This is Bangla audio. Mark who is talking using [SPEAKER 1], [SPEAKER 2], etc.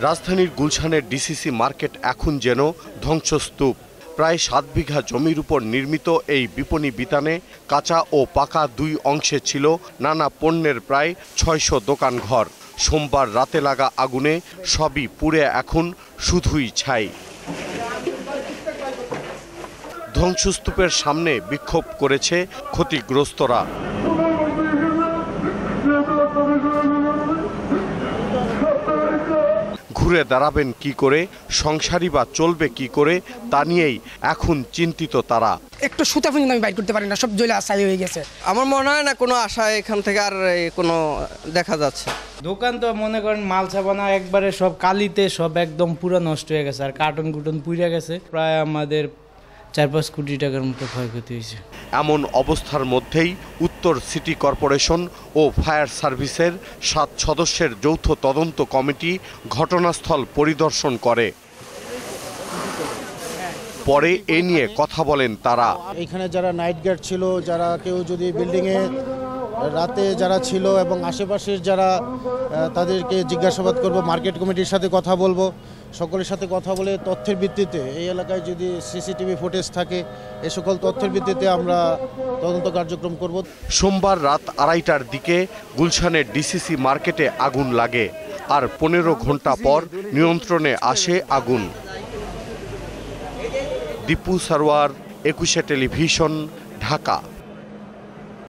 [SPEAKER 1] রাজধানীর গুলশানের ডিসিসি মার্কেট এখন যেন ধ্বংসস্তূপ। প্রায় 7 বিঘা জমির উপর নির্মিত এই বিপণী বিতানে কাঁচা ও পাকা দুই অংশে ছিল নানা পণ্যের প্রায় 600 দোকানঘর। সোমবার রাতে লাগা আগুনে সবই পুড়ে এখন শুধুই ছাই। ধ্বংসস্তূপের সামনে বিক্ষোভ করেছে ক্ষতিগ্রস্তরা। ঘুরে দাঁড়াবেন কি করে, সংসারই বা চলবে কি করে, তা নিয়েই এখন চিন্তিত তারা।
[SPEAKER 2] একটু সুতা পর্যন্ত আমি বাইর করতে পারি না, সব জ্বলে আশাই হয়ে গেছে।
[SPEAKER 3] আমার মনে হয় না কোনো আশা এখান থেকে আর কোনো দেখা যাচ্ছে।
[SPEAKER 4] দোকান তো মনে করেন মাল ছাপানা একবারে সব কালিতে সব একদম পুরো নষ্ট হয়ে গেছে, আর কার্টন কুটন পুড়ে গেছে। প্রায় আমাদের 4-5 কোটি টাকার মতো ক্ষয়ক্ষতি হয়েছে।
[SPEAKER 1] এমন অবস্থার মধ্যেই উত্তর সিটি কর্পোরেশন ও ফায়ার সার্ভিসের 7 সদস্যের যৌথ তদন্ত কমিটি ঘটনাস্থল পরিদর্শন করে। পরে এ নিয়ে কথা বলেন তারা।
[SPEAKER 5] এখানে যারা নাইট গার্ড ছিল, যারা কেউ যদি বিল্ডিংয়ে রাতে যারা ছিল এবং আশেপাশের যারা, তাদেরকে জিজ্ঞাসাবাদ করব, মার্কেট কমিটির সাথে কথা বলবো, সকলের সাথে কথা বলে তথ্যের ভিত্তিতে এই এলাকায় যদি সিসিটিভি ফুটেজ থাকে এ সকল তথ্যের ভিত্তিতে আমরা তদন্ত কার্যক্রম করব।
[SPEAKER 1] সোমবার রাত 2:30টার দিকে গুলশানের ডিসিসি মার্কেটে আগুন লাগে, আর 15 ঘন্টা পর নিয়ন্ত্রণে আসে আগুন। দীপু সারওয়ার, 21 টেলিভিশন, ঢাকা।